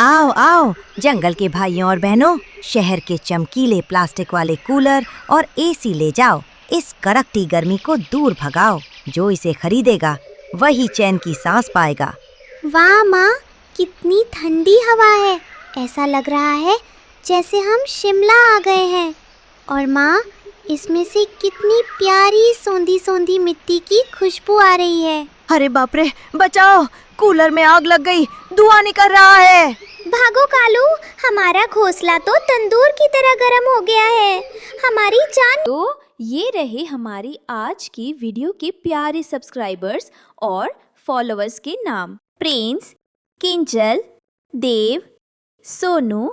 आओ आओ जंगल के भाइयों और बहनों, शहर के चमकीले प्लास्टिक वाले कूलर और एसी ले जाओ। इस कड़कती गर्मी को दूर भगाओ। जो इसे खरीदेगा वही चैन की सांस पाएगा। वाह माँ, कितनी ठंडी हवा है। ऐसा लग रहा है जैसे हम शिमला आ गए हैं। और माँ, इसमें से कितनी प्यारी सोंधी सोंधी मिट्टी की खुशबू आ रही है। अरे बाप रे, बचाओ, कूलर में आग लग गई, धुआं निकल रहा है। भागो कालू, हमारा घोंसला तो तंदूर की तरह गर्म हो गया है। हमारी जान। तो ये रहे हमारी आज की वीडियो के प्यारे सब्सक्राइबर्स और फॉलोअर्स के नाम। प्रिंस, किंजल, देव, सोनू,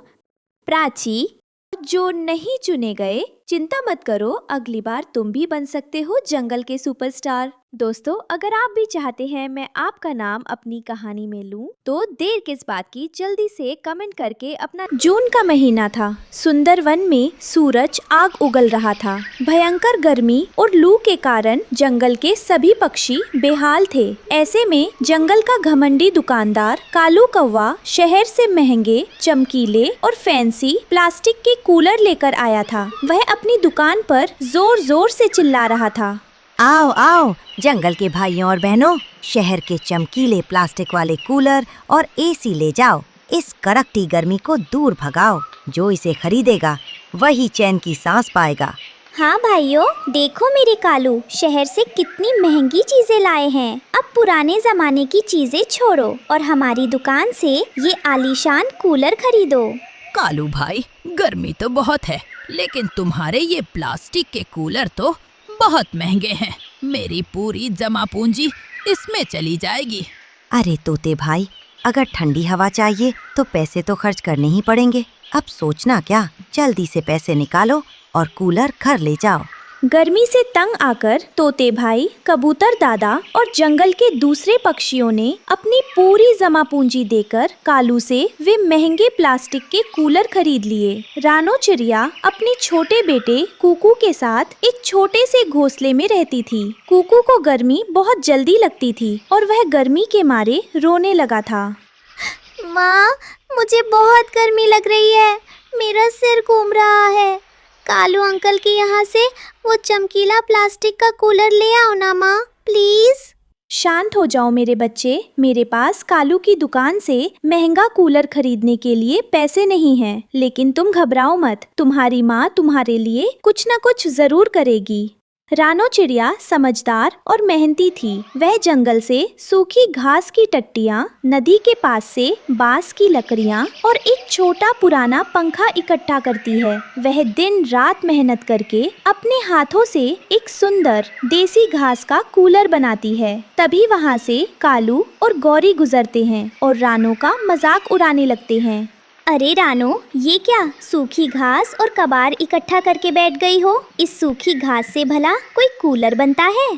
प्राची। जो नहीं चुने गए, चिंता मत करो, अगली बार तुम भी बन सकते हो जंगल के सुपरस्टार। दोस्तों, अगर आप भी चाहते हैं मैं आपका नाम अपनी कहानी में लूं, तो देर किस बात की, जल्दी से कमेंट करके अपना। जून का महीना था। सुंदर वन में सूरज आग उगल रहा था। भयंकर गर्मी और लू के कारण जंगल के सभी पक्षी बेहाल थे। ऐसे में जंगल का घमंडी दुकानदार कालू कौवा शहर से महंगे, चमकीले और फैंसी प्लास्टिक के कूलर लेकर आया था। वह अपनी दुकान पर जोर जोर से चिल्ला रहा था। आओ आओ जंगल के भाइयों और बहनों, शहर के चमकीले प्लास्टिक वाले कूलर और एसी ले जाओ। इस कड़कती गर्मी को दूर भगाओ। जो इसे खरीदेगा वही चैन की सांस पाएगा। हाँ भाइयों, देखो मेरे कालू शहर से कितनी महंगी चीजें लाए हैं। अब पुराने जमाने की चीजें छोड़ो और हमारी दुकान से ये आलीशान कूलर खरीदो। कालू भाई, गर्मी तो बहुत है, लेकिन तुम्हारे ये प्लास्टिक के कूलर तो बहुत महंगे हैं। मेरी पूरी जमा पूंजी इसमें चली जाएगी। अरे तोते भाई, अगर ठंडी हवा चाहिए तो पैसे तो खर्च करने ही पड़ेंगे। अब सोचना क्या, जल्दी से पैसे निकालो और कूलर घर ले जाओ। गर्मी से तंग आकर तोते भाई, कबूतर दादा और जंगल के दूसरे पक्षियों ने अपनी पूरी जमा पूंजी देकर कालू से वे महंगे प्लास्टिक के कूलर खरीद लिए। रानो चिड़िया अपने छोटे बेटे कुकू के साथ एक छोटे से घोंसले में रहती थी। कुकू को गर्मी बहुत जल्दी लगती थी और वह गर्मी के मारे रोने लगा था। माँ, मुझे बहुत गर्मी लग रही है, मेरा सिर घूम रहा है। कालू अंकल के यहाँ से वो चमकीला प्लास्टिक का कूलर ले आओ ना माँ, प्लीज। शांत हो जाओ मेरे बच्चे, मेरे पास कालू की दुकान से महंगा कूलर खरीदने के लिए पैसे नहीं हैं, लेकिन तुम घबराओ मत, तुम्हारी माँ तुम्हारे लिए कुछ न कुछ जरूर करेगी। रानो चिड़िया समझदार और मेहनती थी। वह जंगल से सूखी घास की टट्टियाँ, नदी के पास से बांस की लकड़ियाँ और एक छोटा पुराना पंखा इकट्ठा करती है। वह दिन रात मेहनत करके अपने हाथों से एक सुंदर देसी घास का कूलर बनाती है। तभी वहाँ से कालू और गौरी गुजरते हैं और रानो का मजाक उड़ाने लगते हैं। अरे रानो, ये क्या सूखी घास और कबार इकट्ठा करके बैठ गई हो? इस सूखी घास से भला कोई कूलर बनता है?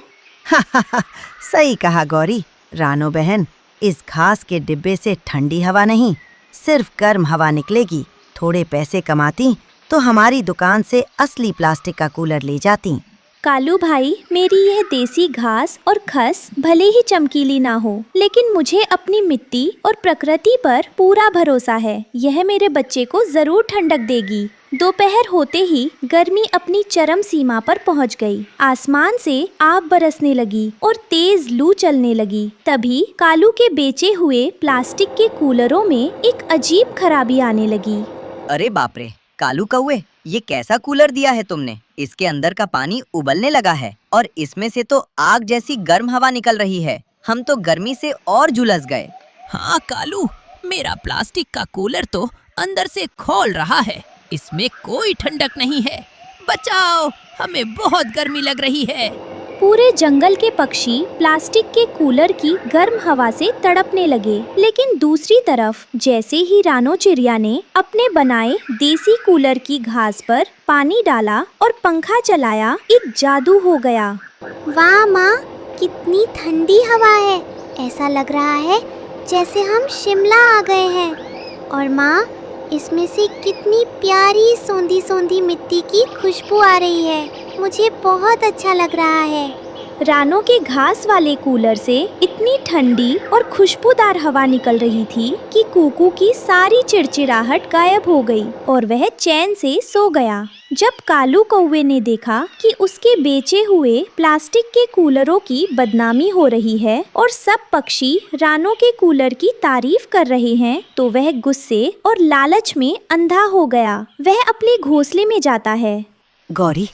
सही कहा गौरी। रानो बहन, इस घास के डिब्बे से ठंडी हवा नहीं, सिर्फ गर्म हवा निकलेगी। थोड़े पैसे कमाती तो हमारी दुकान से असली प्लास्टिक का कूलर ले जाती। कालू भाई, मेरी यह देसी घास और खस भले ही चमकीली ना हो, लेकिन मुझे अपनी मिट्टी और प्रकृति पर पूरा भरोसा है। यह मेरे बच्चे को जरूर ठंडक देगी। दोपहर होते ही गर्मी अपनी चरम सीमा पर पहुंच गई। आसमान से आग बरसने लगी और तेज लू चलने लगी। तभी कालू के बेचे हुए प्लास्टिक के कूलरों में एक अजीब खराबी आने लगी। अरे बाप रे, कालू कौवे, ये कैसा कूलर दिया है तुमने? इसके अंदर का पानी उबलने लगा है और इसमें से तो आग जैसी गर्म हवा निकल रही है। हम तो गर्मी से और झुलस गए। हाँ कालू, मेरा प्लास्टिक का कूलर तो अंदर से खौल रहा है। इसमें कोई ठंडक नहीं है। बचाओ, हमें बहुत गर्मी लग रही है। पूरे जंगल के पक्षी प्लास्टिक के कूलर की गर्म हवा से तड़पने लगे, लेकिन दूसरी तरफ जैसे ही रानो चिड़िया ने अपने बनाए देसी कूलर की घास पर पानी डाला और पंखा चलाया, एक जादू हो गया। वाह माँ, कितनी ठंडी हवा है। ऐसा लग रहा है जैसे हम शिमला आ गए हैं। और माँ, इसमें से कितनी प्यारी सोंधी सोंधी मिट्टी की खुशबू आ रही है। मुझे बहुत अच्छा लग रहा है। रानो के घास वाले कूलर से इतनी ठंडी और खुशबूदार हवा निकल रही थी कि कूकू की सारी चिड़चिड़ाहट गायब हो गई और वह चैन से सो गया। जब कालू कौवे ने देखा कि उसके बेचे हुए प्लास्टिक के कूलरों की बदनामी हो रही है और सब पक्षी रानो के कूलर की तारीफ कर रहे हैं, तो वह गुस्से और लालच में अंधा हो गया। वह अपने घोंसले में जाता है। गौरी,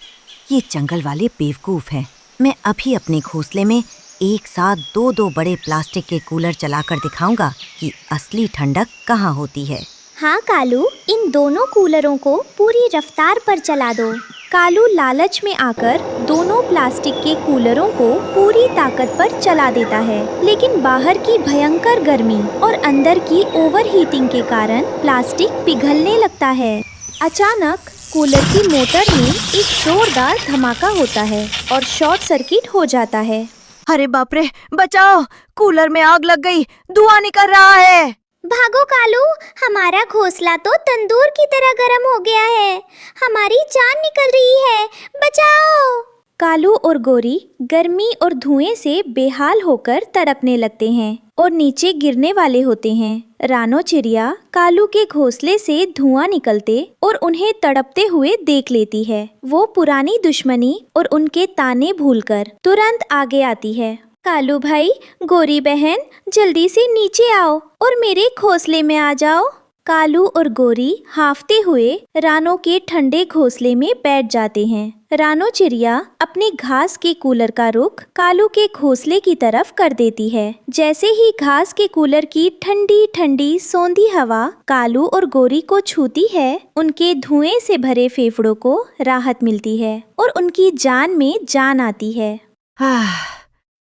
ये जंगल वाले बेवकूफ हैं। मैं अभी अपने घोंसले में एक साथ दो बड़े प्लास्टिक के कूलर चलाकर दिखाऊंगा कि असली ठंडक कहाँ होती है। हाँ कालू, इन दोनों कूलरों को पूरी रफ्तार पर चला दो। कालू लालच में आकर दोनों प्लास्टिक के कूलरों को पूरी ताकत पर चला देता है, लेकिन बाहर की भयंकर गर्मी और अंदर की ओवरहीटिंग के कारण प्लास्टिक पिघलने लगता है। अचानक कूलर की मोटर में एक जोरदार धमाका होता है और शॉर्ट सर्किट हो जाता है। अरे बाप रे, बचाओ! कूलर में आग लग गई, धुआं निकल रहा है। भागो कालू, हमारा घोंसला तो तंदूर की तरह गर्म हो गया है। हमारी जान निकल रही है, बचाओ! कालू और गोरी गर्मी और धुएं से बेहाल होकर तड़पने लगते हैं और नीचे गिरने वाले होते हैं। रानो चिड़िया कालू के घोंसले से धुआं निकलते और उन्हें तड़पते हुए देख लेती है। वो पुरानी दुश्मनी और उनके ताने भूलकर तुरंत आगे आती है। कालू भाई, गोरी बहन, जल्दी से नीचे आओ और मेरे घोंसले में आ जाओ। कालू और गोरी हांफते हुए रानो के ठंडे घोंसले में बैठ जाते हैं। रानो चिड़िया अपने घास के कूलर का रुख कालू के घोंसले की तरफ कर देती है। जैसे ही घास के कूलर की ठंडी ठंडी सोंधी हवा कालू और गोरी को छूती है, उनके धुएं से भरे फेफड़ों को राहत मिलती है और उनकी जान में जान आती है।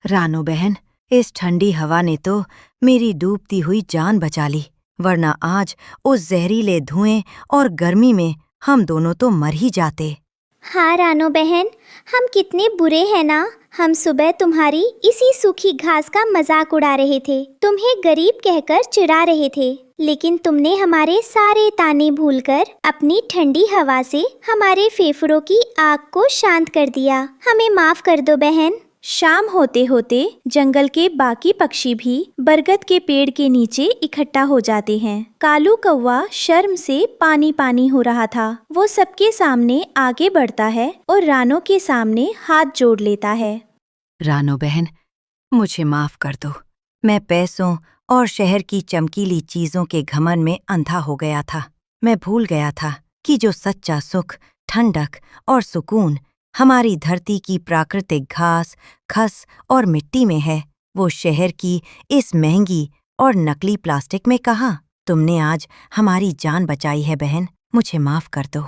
रानो बहन, इस ठंडी हवा ने तो मेरी डूबती हुई जान बचा ली, वरना आज उस जहरीले धुएं और गर्मी में हम दोनों तो मर ही जाते। हाँ रानो बहन, हम कितने बुरे हैं ना। हम सुबह तुम्हारी इसी सूखी घास का मजाक उड़ा रहे थे, तुम्हें गरीब कहकर चिढ़ा रहे थे, लेकिन तुमने हमारे सारे ताने भूलकर अपनी ठंडी हवा से हमारे फेफड़ों की आग को शांत कर दिया। हमें माफ कर दो बहन। शाम होते होते जंगल के बाकी पक्षी भी बरगद के पेड़ के नीचे इकट्ठा हो जाते हैं। कालू कौवा शर्म से पानी पानी हो रहा था। वो सबके सामने आगे बढ़ता है और रानो के सामने हाथ जोड़ लेता है। रानो बहन, मुझे माफ कर दो। मैं पैसों और शहर की चमकीली चीजों के घमंड में अंधा हो गया था। मैं भूल गया था कि जो सच्चा सुख, ठंडक और सुकून हमारी धरती की प्राकृतिक घास, खस और मिट्टी में है, वो शहर की इस महंगी और नकली प्लास्टिक में कहाँ। तुमने आज हमारी जान बचाई है बहन, मुझे माफ कर दो।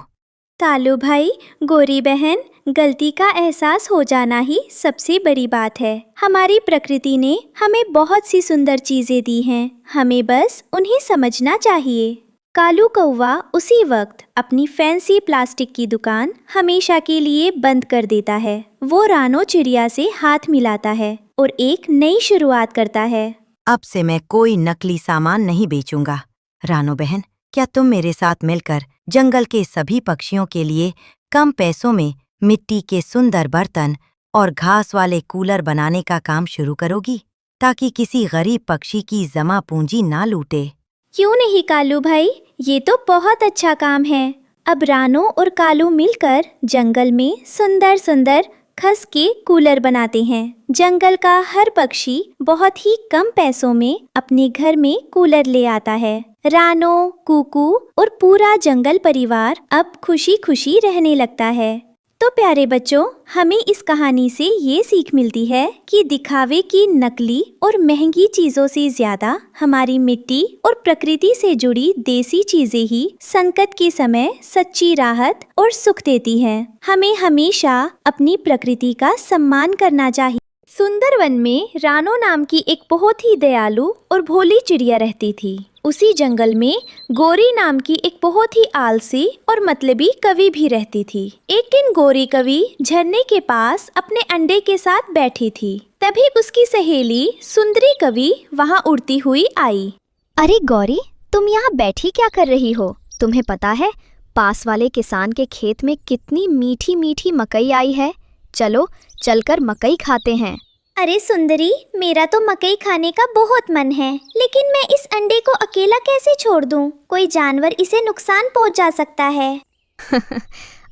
कालू भाई, गोरी बहन, गलती का एहसास हो जाना ही सबसे बड़ी बात है। हमारी प्रकृति ने हमें बहुत सी सुंदर चीजें दी हैं, हमें बस उन्हें समझना चाहिए। कालू कौवा उसी वक्त अपनी फैंसी प्लास्टिक की दुकान हमेशा के लिए बंद कर देता है। वो रानो चिड़िया से हाथ मिलाता है और एक नई शुरुआत करता है। अब से मैं कोई नकली सामान नहीं बेचूंगा। रानो बहन, क्या तुम मेरे साथ मिलकर जंगल के सभी पक्षियों के लिए कम पैसों में मिट्टी के सुंदर बर्तन और घास वाले कूलर बनाने का काम शुरू करोगी, ताकि किसी गरीब पक्षी की जमा पूंजी ना लूटे? क्यों नहीं कालू भाई, ये तो बहुत अच्छा काम है। अब रानो और कालू मिलकर जंगल में सुंदर सुंदर खस के कूलर बनाते हैं। जंगल का हर पक्षी बहुत ही कम पैसों में अपने घर में कूलर ले आता है। रानो, कूकू और पूरा जंगल परिवार अब खुशी खुशी रहने लगता है। तो प्यारे बच्चों, हमें इस कहानी से ये सीख मिलती है कि दिखावे की नकली और महंगी चीजों से ज्यादा हमारी मिट्टी और प्रकृति से जुड़ी देसी चीजें ही संकट के समय सच्ची राहत और सुख देती हैं। हमें हमेशा अपनी प्रकृति का सम्मान करना चाहिए। सुंदरवन में रानो नाम की एक बहुत ही दयालु और भोली चिड़िया रहती थी। उसी जंगल में गोरी नाम की एक बहुत ही आलसी और मतलबी कवि भी रहती थी। एक दिन गोरी कवि झरने के पास अपने अंडे के साथ बैठी थी। तभी उसकी सहेली सुंदरी कवि वहां उड़ती हुई आई। अरे गौरी, तुम यहाँ बैठी क्या कर रही हो? तुम्हें पता है पास वाले किसान के खेत में कितनी मीठी मीठी मकई आई है? चलो चलकर मकई खाते हैं। अरे सुंदरी, मेरा तो मकई खाने का बहुत मन है, लेकिन मैं इस अंडे को अकेला कैसे छोड़ दूं? कोई जानवर इसे नुकसान पहुंचा सकता है।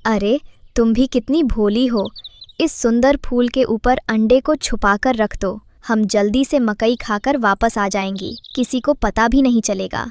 अरे तुम भी कितनी भोली हो। इस सुंदर फूल के ऊपर अंडे को छुपाकर रख दो। हम जल्दी से मकई खाकर वापस आ जाएंगी, किसी को पता भी नहीं चलेगा।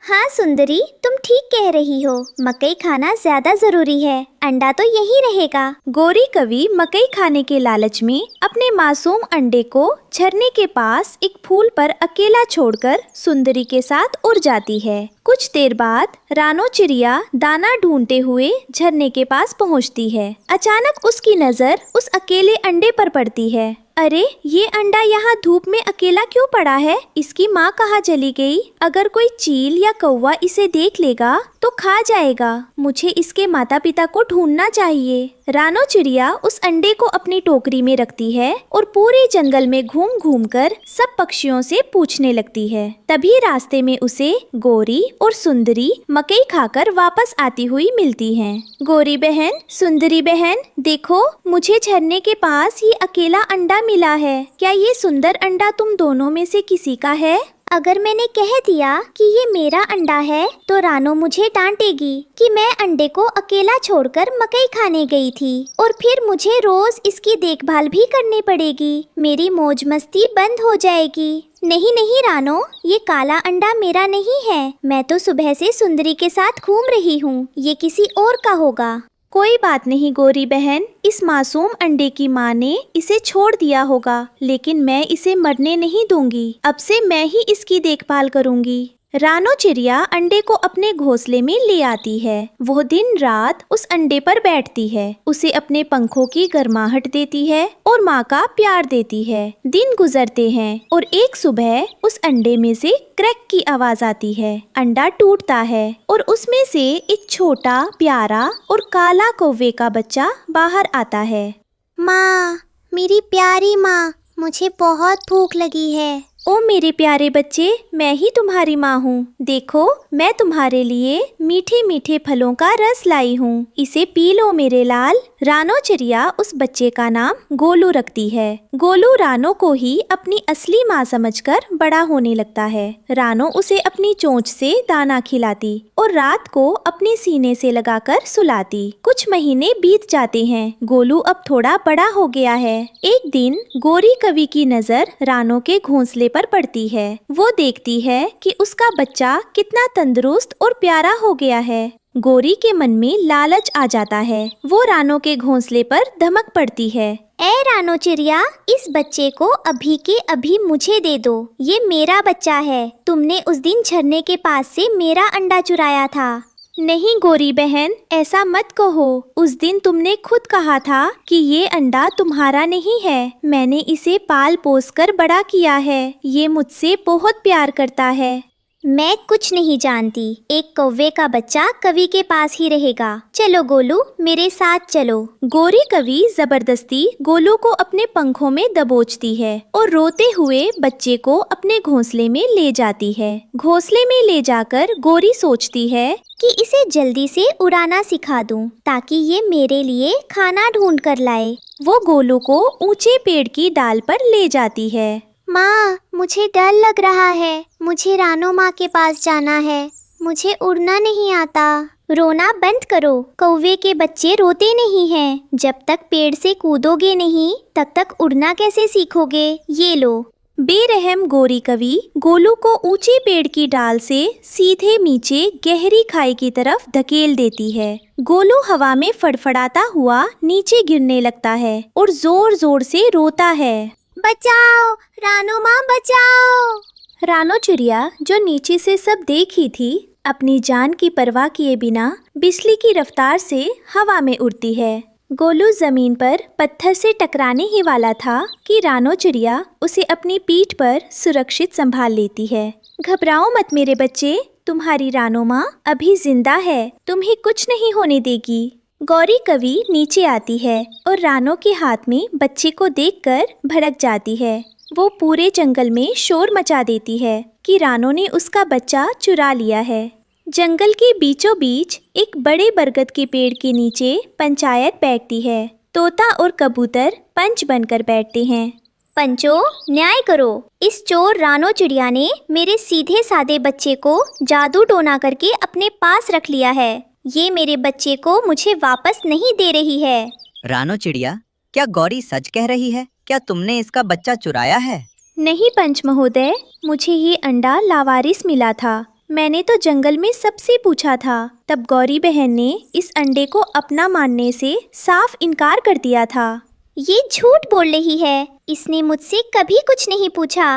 हाँ सुंदरी, तुम ठीक कह रही हो। मकई खाना ज्यादा जरूरी है, अंडा तो यही रहेगा। गौरी कवि मकई खाने के लालच में अपने मासूम अंडे को झरने के पास एक फूल पर अकेला छोड़कर सुंदरी के साथ उड़ जाती है। कुछ देर बाद रानो चिड़िया दाना ढूंढते हुए झरने के पास पहुंचती है। अचानक उसकी नजर उस अकेले अंडे पर पड़ती है। अरे, ये अंडा यहाँ धूप में अकेला क्यों पड़ा है? इसकी माँ कहाँ चली गई? अगर कोई चील या कौवा इसे देख लेगा तो खा जाएगा। मुझे इसके माता पिता को ढूंढना चाहिए। रानो चिड़िया उस अंडे को अपनी टोकरी में रखती है और पूरे जंगल में घूम घूम कर सब पक्षियों से पूछने लगती है। तभी रास्ते में उसे गौरी और सुंदरी मकई खाकर वापस आती हुई मिलती हैं। गौरी बहन, सुंदरी बहन, देखो, मुझे झरने के पास ये अकेला अंडा मिला है। क्या ये सुंदर अंडा तुम दोनों में से किसी का है? अगर मैंने कह दिया कि ये मेरा अंडा है तो रानो मुझे डांटेगी कि मैं अंडे को अकेला छोड़कर मकई खाने गई थी और फिर मुझे रोज इसकी देखभाल भी करनी पड़ेगी। मेरी मौज मस्ती बंद हो जाएगी। नहीं नहीं रानो, ये काला अंडा मेरा नहीं है। मैं तो सुबह से सुंदरी के साथ घूम रही हूँ। ये किसी और का होगा। कोई बात नहीं गौरी बहन, इस मासूम अंडे की माँ ने इसे छोड़ दिया होगा, लेकिन मैं इसे मरने नहीं दूंगी। अब से मैं ही इसकी देखभाल करूंगी। रानो चिड़िया अंडे को अपने घोंसले में ले आती है। वो दिन रात उस अंडे पर बैठती है, उसे अपने पंखों की गर्माहट देती है और माँ का प्यार देती है। दिन गुजरते हैं और एक सुबह उस अंडे में से क्रैक की आवाज आती है। अंडा टूटता है और उसमें से एक छोटा, प्यारा और काला कौवे का बच्चा बाहर आता है। माँ, मेरी प्यारी माँ, मुझे बहुत भूख लगी है। ओ मेरे प्यारे बच्चे, मैं ही तुम्हारी माँ हूँ। देखो, मैं तुम्हारे लिए मीठे मीठे फलों का रस लाई हूँ। इसे पी लो मेरे लाल। रानो चिड़िया उस बच्चे का नाम गोलू रखती है। गोलू रानो को ही अपनी असली माँ समझकर बड़ा होने लगता है। रानो उसे अपनी चोंच से दाना खिलाती और रात को अपने सीने से लगाकर सुलाती। कुछ महीने बीत जाते हैं। गोलू अब थोड़ा बड़ा हो गया है। एक दिन गौरी कवि की नजर रानो के घोंसले पर पड़ती है। वो देखती है कि उसका बच्चा कितना तंदुरुस्त और प्यारा हो गया है। गौरी के मन में लालच आ जाता है। वो रानो के घोंसले पर धमक पड़ती है। ए रानो चिड़िया, इस बच्चे को अभी के अभी मुझे दे दो। ये मेरा बच्चा है। तुमने उस दिन झरने के पास से मेरा अंडा चुराया था। नहीं गौरी बहन, ऐसा मत कहो। उस दिन तुमने खुद कहा था कि ये अंडा तुम्हारा नहीं है। मैंने इसे पाल पोस कर बड़ा किया है। ये मुझसे बहुत प्यार करता है। मैं कुछ नहीं जानती। एक कौवे का बच्चा कवि के पास ही रहेगा। चलो गोलू, मेरे साथ चलो। गौरी कवि जबरदस्ती गोलू को अपने पंखों में दबोचती है और रोते हुए बच्चे को अपने घोंसले में ले जाती है। घोंसले में ले जाकर गौरी सोचती है कि इसे जल्दी से उड़ाना सिखा दूं, ताकि ये मेरे लिए खाना ढूंढ कर लाए। वो गोलू को ऊंचे पेड़ की डाल पर ले जाती है। माँ, मुझे डर लग रहा है। मुझे रानो माँ के पास जाना है। मुझे उड़ना नहीं आता। रोना बंद करो। कौवे के बच्चे रोते नहीं हैं। जब तक पेड़ से कूदोगे नहीं, तब तक उड़ना कैसे सीखोगे? ये लो। बेरहम गौरी कवि गोलू को ऊंचे पेड़ की डाल से सीधे नीचे गहरी खाई की तरफ धकेल देती है। गोलू हवा में फड़फड़ाता हुआ नीचे गिरने लगता है और जोर जोर से रोता है। बचाओ रानो माँ, बचाओ। रानो चिड़िया, जो नीचे से सब देखी थी, अपनी जान की परवाह किए बिना बिजली की रफ्तार से हवा में उड़ती है। गोलू जमीन पर पत्थर से टकराने ही वाला था कि रानो चिड़िया उसे अपनी पीठ पर सुरक्षित संभाल लेती है। घबराओ मत मेरे बच्चे, तुम्हारी रानो माँ अभी जिंदा है, तुम्हें कुछ नहीं होने देगी। गौरी कवि नीचे आती है और रानो के हाथ में बच्चे को देखकर भड़क जाती है। वो पूरे जंगल में शोर मचा देती है कि रानो ने उसका बच्चा चुरा लिया है। जंगल के बीचों बीच एक बड़े बरगद के पेड़ के नीचे पंचायत बैठती है। तोता और कबूतर पंच बनकर बैठते हैं। पंचो, न्याय करो। इस चोर रानो चिड़िया ने मेरे सीधे सादे बच्चे को जादू टोना करके अपने पास रख लिया है। ये मेरे बच्चे को मुझे वापस नहीं दे रही है। रानो चिड़िया, क्या गौरी सच कह रही है? क्या तुमने इसका बच्चा चुराया है? नहीं पंच महोदय, मुझे ये अंडा लावारिस मिला था। मैंने तो जंगल में सबसे पूछा था। तब गौरी बहन ने इस अंडे को अपना मानने से साफ इनकार कर दिया था। ये झूठ बोल रही है। इसने मुझसे कभी कुछ नहीं पूछा।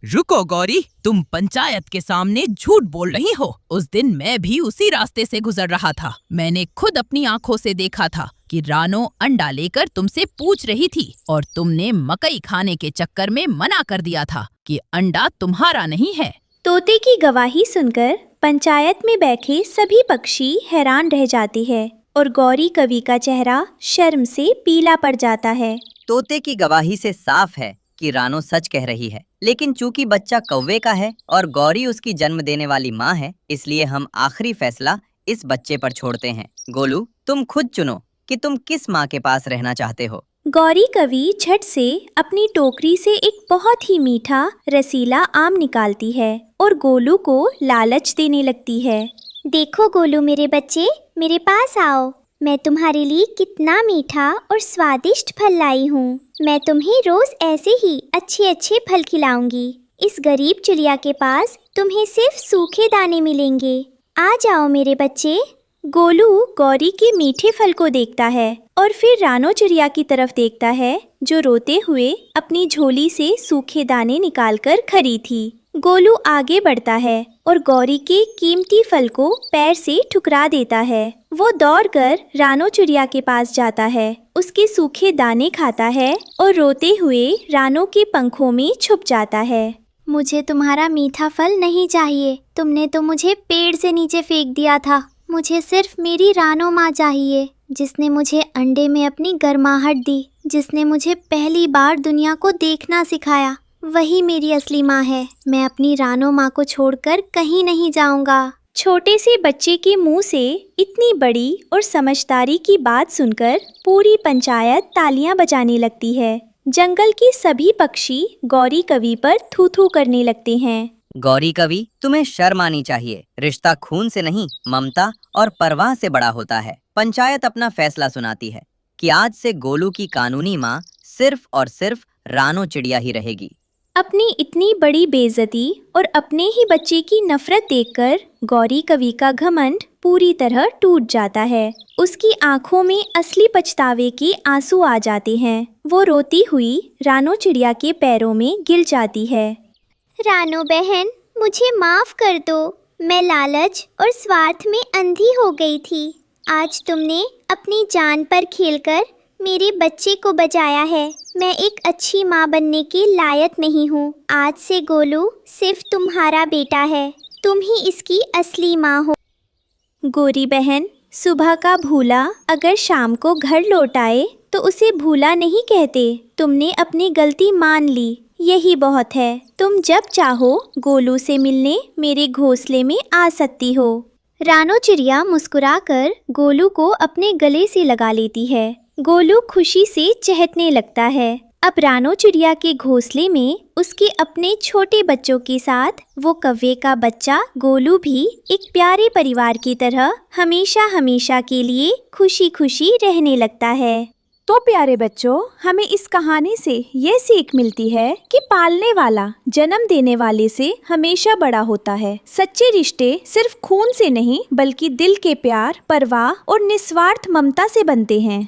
रुको गौरी, तुम पंचायत के सामने झूठ बोल रही हो। उस दिन मैं भी उसी रास्ते से गुजर रहा था। मैंने खुद अपनी आंखों से देखा था कि रानो अंडा लेकर तुमसे पूछ रही थी और तुमने मकई खाने के चक्कर में मना कर दिया था कि अंडा तुम्हारा नहीं है। तोते की गवाही सुनकर पंचायत में बैठे सभी पक्षी हैरान रह जाते हैं और गौरी कवि का चेहरा शर्म से पीला पड़ जाता है। तोते की गवाही से साफ है कि रानो सच कह रही है, लेकिन चूंकि बच्चा कौवे का है और गौरी उसकी जन्म देने वाली माँ है, इसलिए हम आखिरी फैसला इस बच्चे पर छोड़ते हैं। गोलू, तुम खुद चुनो कि तुम किस माँ के पास रहना चाहते हो। गौरी कवि झट से अपनी टोकरी से एक बहुत ही मीठा रसीला आम निकालती है और गोलू को लालच देने लगती है। देखो गोलू मेरे बच्चे, मेरे पास आओ। मैं तुम्हारे लिए कितना मीठा और स्वादिष्ट फल लाई हूँ। मैं तुम्हें रोज ऐसे ही अच्छे अच्छे फल खिलाऊंगी। इस गरीब चिड़िया के पास तुम्हें सिर्फ सूखे दाने मिलेंगे। आ जाओ मेरे बच्चे। गोलू गौरी के मीठे फल को देखता है और फिर रानो चिड़िया की तरफ देखता है, जो रोते हुए अपनी झोली से सूखे दाने निकालकर खरी थी। गोलू आगे बढ़ता है और गौरी के कीमती फल को पैर से ठुकरा देता है। वो दौड़कर रानो चिड़िया के पास जाता है, उसके सूखे दाने खाता है और रोते हुए रानो के पंखों में छुप जाता है। मुझे तुम्हारा मीठा फल नहीं चाहिए। तुमने तो मुझे पेड़ से नीचे फेंक दिया था। मुझे सिर्फ मेरी रानो माँ चाहिए, जिसने मुझे अंडे में अपनी गर्माहट दी, जिसने मुझे पहली बार दुनिया को देखना सिखाया। वही मेरी असली माँ है। मैं अपनी रानो माँ को छोड़कर कहीं नहीं जाऊंगा। छोटे से बच्चे के मुंह से इतनी बड़ी और समझदारी की बात सुनकर पूरी पंचायत तालियां बजाने लगती है। जंगल के सभी पक्षी गौरी कवि पर थू थू करने लगते हैं। गौरी कवि, तुम्हें शर्म आनी चाहिए। रिश्ता खून से नहीं, ममता और परवाह से बड़ा होता है। पंचायत अपना फैसला सुनाती है कि आज से गोलू की कानूनी माँ सिर्फ और सिर्फ रानो चिड़िया ही रहेगी। अपनी इतनी बड़ी बेइज्जती और अपने ही बच्चे की नफरत देखकर गौरी कवि का घमंड पूरी तरह टूट जाता है। उसकी आंखों में असली पछतावे के आंसू आ जाते हैं। वो रोती हुई रानो चिड़िया के पैरों में गिर जाती है। रानो बहन, मुझे माफ कर दो। मैं लालच और स्वार्थ में अंधी हो गई थी। आज तुमने अपनी जान पर खेलकर मेरे बच्चे को बचाया है। मैं एक अच्छी माँ बनने के लायक नहीं हूँ। आज से गोलू सिर्फ तुम्हारा बेटा है। तुम ही इसकी असली माँ हो। गोरी बहन, सुबह का भूला अगर शाम को घर लौट आए तो उसे भूला नहीं कहते। तुमने अपनी गलती मान ली, यही बहुत है। तुम जब चाहो गोलू से मिलने मेरे घोंसले में आ सकती हो। रानो चिड़िया मुस्कुराकर गोलू को अपने गले से लगा लेती है। गोलू खुशी से चहकने लगता है। अब रानो चिड़िया के घोंसले में उसके अपने छोटे बच्चों के साथ वो कौवे का बच्चा गोलू भी एक प्यारे परिवार की तरह हमेशा हमेशा के लिए खुशी खुशी रहने लगता है। तो प्यारे बच्चों, हमें इस कहानी से ये सीख मिलती है कि पालने वाला जन्म देने वाले से हमेशा बड़ा होता है। सच्चे रिश्ते सिर्फ खून से नहीं बल्कि दिल के प्यार, परवाह और निस्वार्थ ममता से बनते हैं।